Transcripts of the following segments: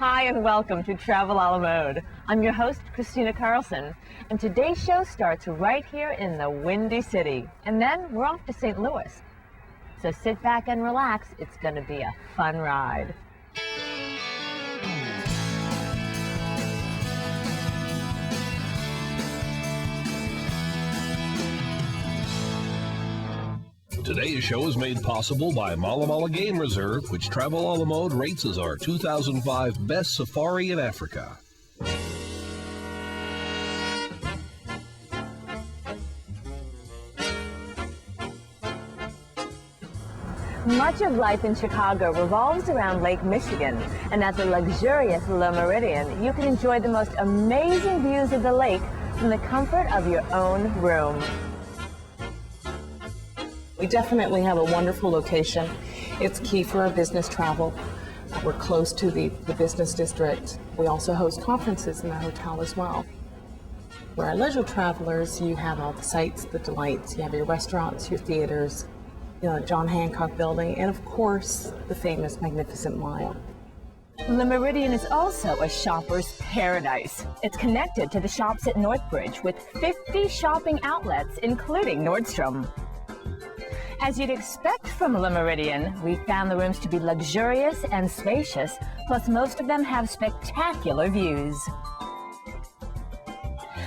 Hi and welcome to Travel a la Mode. I'm your host, Christina Carlson, and today's show starts right here in the Windy City, and then we're off to St. Louis. So sit back and relax, it's going to be a fun ride. Today's show is made possible by Mala Mala Game Reserve, which Travel a la Mode rates as our 2005 best safari in Africa. Much of life in Chicago revolves around Lake Michigan, and at the luxurious Le Meridien, you can enjoy the most amazing views of the lake from the comfort of your own room. We definitely have a wonderful location. It's key for our business travel. We're close to the business district. We also host conferences in the hotel as well. For our leisure travelers, you have all the sights, the delights. You have your restaurants, your theaters, John Hancock Building, and of course, the famous Magnificent Mile. Le Meridien is also a shopper's paradise. It's connected to the shops at Northbridge with 50 shopping outlets, including Nordstrom. As you'd expect from Le Meridien, we found the rooms to be luxurious and spacious, plus most of them have spectacular views.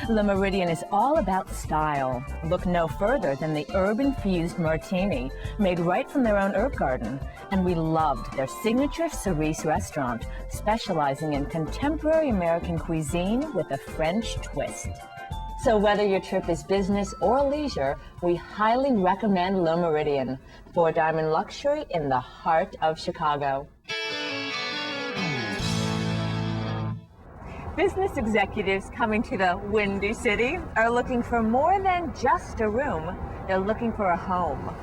Le Meridien is all about style. Look no further than the herb-infused martini, made right from their own herb garden. And we loved their signature cerise restaurant, specializing in contemporary American cuisine with a French twist. So whether your trip is business or leisure, we highly recommend Le Meridien, four-diamond luxury in the heart of Chicago. Business executives coming to the Windy City are looking for more than just a room. They're looking for a home.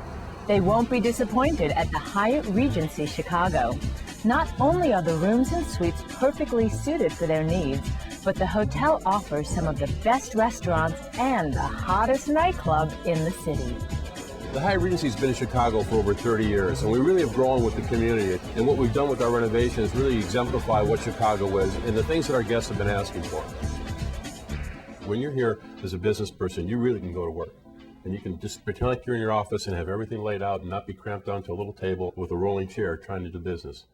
They won't be disappointed at the Hyatt Regency Chicago. Not only are the rooms and suites perfectly suited for their needs, but the hotel offers some of the best restaurants and the hottest nightclub in the city. The Hyatt Regency's been in Chicago for over 30 years, and we really have grown with the community. And what we've done with our renovations really exemplify what Chicago is and the things that our guests have been asking for. When you're here as a business person, you really can go to work. And you can just pretend like you're in your office and have everything laid out and not be cramped onto a little table with a rolling chair trying to do business.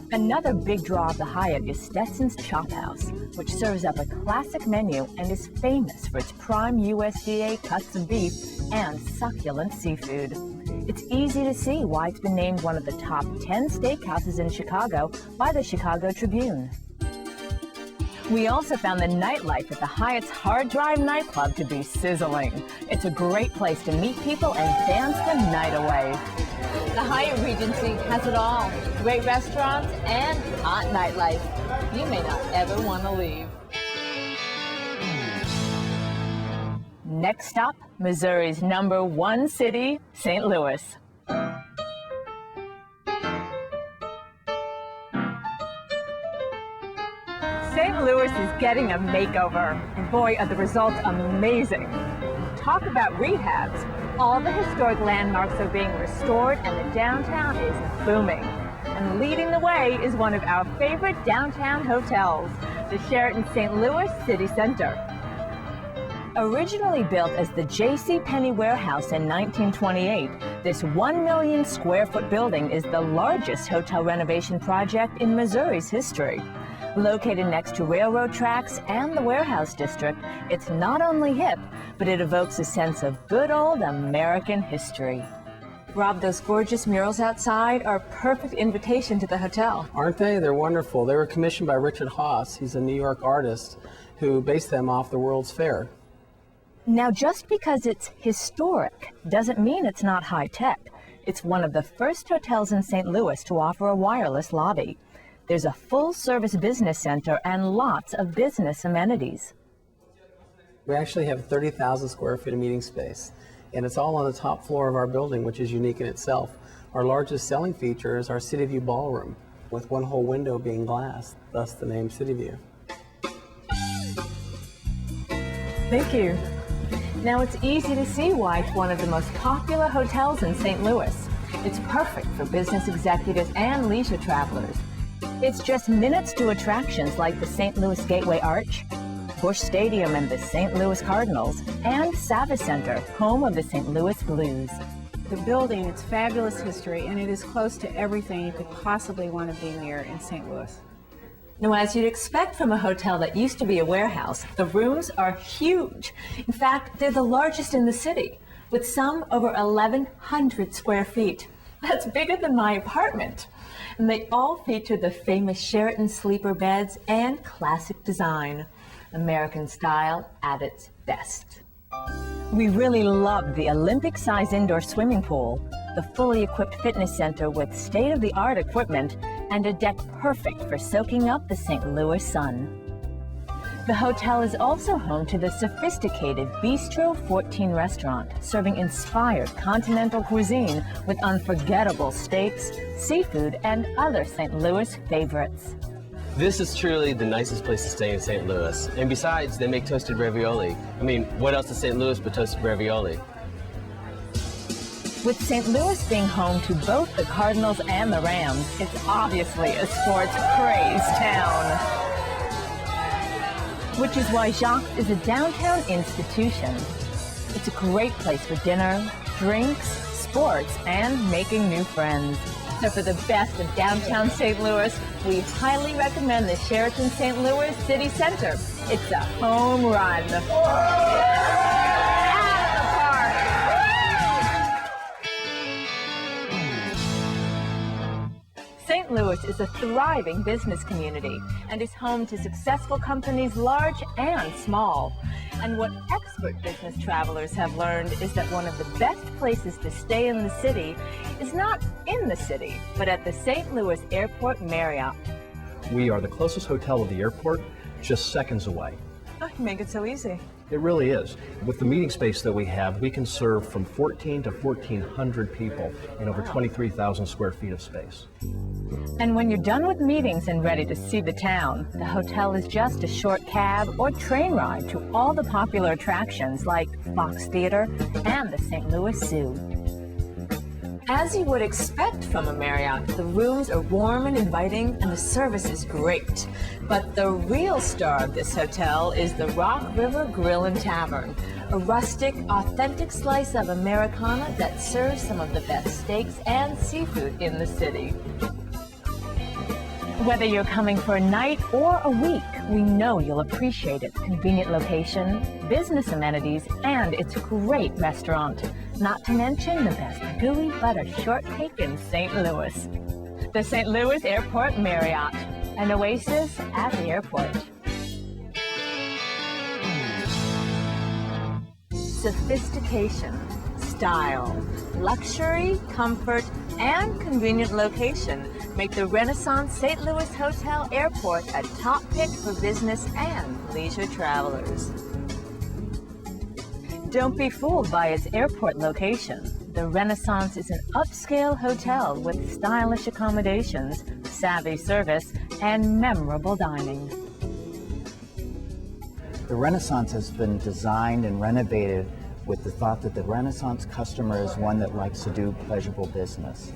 Another big draw of the Hyatt is Stetson's Chop House, which serves up a classic menu and is famous for its prime USDA cuts of beef and succulent seafood. It's easy to see why it's been named one of the top 10 steakhouses in Chicago by the Chicago Tribune. We also found the nightlife at the Hyatt's Hard Drive nightclub to be sizzling. It's a great place to meet people and dance the night away. The Hyatt Regency has it all. Great restaurants and hot nightlife. You may not ever want to leave. Next stop, Missouri's #1 city, St. Louis. St. Louis is getting a makeover, and boy, are the results amazing. Talk about rehabs. All the historic landmarks are being restored, and the downtown is booming. And leading the way is one of our favorite downtown hotels, the Sheraton St Louis City Center. Originally built as the J.C. Penney warehouse in 1928, this 1 million square foot building is the largest hotel renovation project in Missouri's history. Located next to railroad tracks and the warehouse district, it's not only hip, but it evokes a sense of good old American history. Rob, those gorgeous murals outside are a perfect invitation to the hotel. Aren't they? They're wonderful. They were commissioned by Richard Haas. He's a New York artist who based them off the World's Fair. Now, just because it's historic doesn't mean it's not high-tech. It's one of the first hotels in St. Louis to offer a wireless lobby. There's a full-service business center and lots of business amenities. We actually have 30,000 square feet of meeting space, and it's all on the top floor of our building, which is unique in itself. Our largest selling feature is our City View ballroom, with one whole window being glass, thus the name City View. Thank you. Now, it's easy to see why it's one of the most popular hotels in St. Louis. It's perfect for business executives and leisure travelers. It's just minutes to attractions like the St. Louis Gateway Arch, Busch Stadium and the St. Louis Cardinals, and Savvis Center, home of the St. Louis Blues. The building, it's fabulous history, and it is close to everything you could possibly want to be near in St. Louis. Now, as you'd expect from a hotel that used to be a warehouse, the rooms are huge. In fact, they're the largest in the city, with some over 1,100 square feet. That's bigger than my apartment. And they all feature the famous Sheraton sleeper beds and classic design. American style at its best. We really loved the Olympic-size indoor swimming pool, the fully equipped fitness center with state-of-the-art equipment, and a deck perfect for soaking up the St. Louis sun. The hotel is also home to the sophisticated Bistro 14 restaurant, serving inspired continental cuisine with unforgettable steaks, seafood, and other St. Louis favorites. This is truly the nicest place to stay in St. Louis. And besides, they make toasted ravioli. I mean, what else is St. Louis but toasted ravioli? With St. Louis being home to both the Cardinals and the Rams, it's obviously a sports-crazed town. Which is why Jacques is a downtown institution. It's a great place for dinner, drinks, sports, and making new friends. So for the best of downtown St. Louis, we highly recommend the Sheraton St. Louis City Center. It's a home run. St. Louis is a thriving business community and is home to successful companies large and small. And what expert business travelers have learned is that one of the best places to stay in the city is not in the city, but at the St. Louis Airport Marriott. We are the closest hotel to the airport, just seconds away. Oh, you make it so easy. It really is. With the meeting space that we have, we can serve from 14 to 1,400 people in over 23,000 square feet of space. And when you're done with meetings and ready to see the town, the hotel is just a short cab or train ride to all the popular attractions like Fox Theater and the St. Louis Zoo. As you would expect from a Marriott, the rooms are warm and inviting and the service is great. But the real star of this hotel is the Rock River Grill and Tavern, a rustic, authentic slice of Americana that serves some of the best steaks and seafood in the city. Whether you're coming for a night or a week, we know you'll appreciate its convenient location, business amenities, and its great restaurant. Not to mention the best gooey butter shortcake in St. Louis. The St. Louis Airport Marriott, an oasis at the airport. Sophistication, style, luxury, comfort, and convenient location make the Renaissance St. Louis Hotel Airport a top pick for business and leisure travelers. Don't be fooled by its airport location. The Renaissance is an upscale hotel with stylish accommodations, savvy service, and memorable dining. The Renaissance has been designed and renovated with the thought that the Renaissance customer is one that likes to do pleasurable business.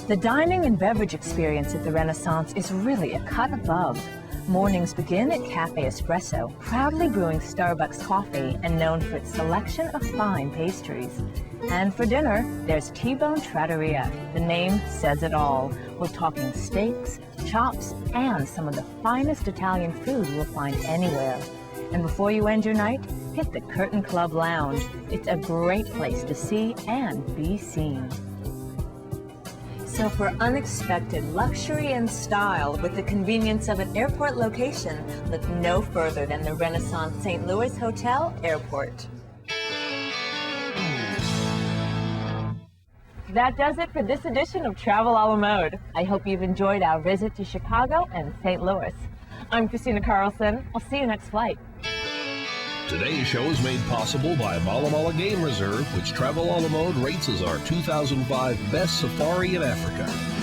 The dining and beverage experience at the Renaissance is really a cut above. Mornings begin at Cafe Espresso, proudly brewing Starbucks coffee and known for its selection of fine pastries. And for dinner, there's T-Bone Trattoria. The name says it all. We're talking steaks, chops, and some of the finest Italian food you'll find anywhere. And before you end your night, hit the Curtain Club Lounge. It's a great place to see and be seen. So for unexpected luxury and style with the convenience of an airport location, look no further than the Renaissance St. Louis Hotel Airport. That does it for this edition of Travel a la Mode. I hope you've enjoyed our visit to Chicago and St. Louis. I'm Christina Carlson. I'll see you next flight. Today's show is made possible by Mala Game Reserve, which Travel a la Mode rates as our 2005 best safari in Africa.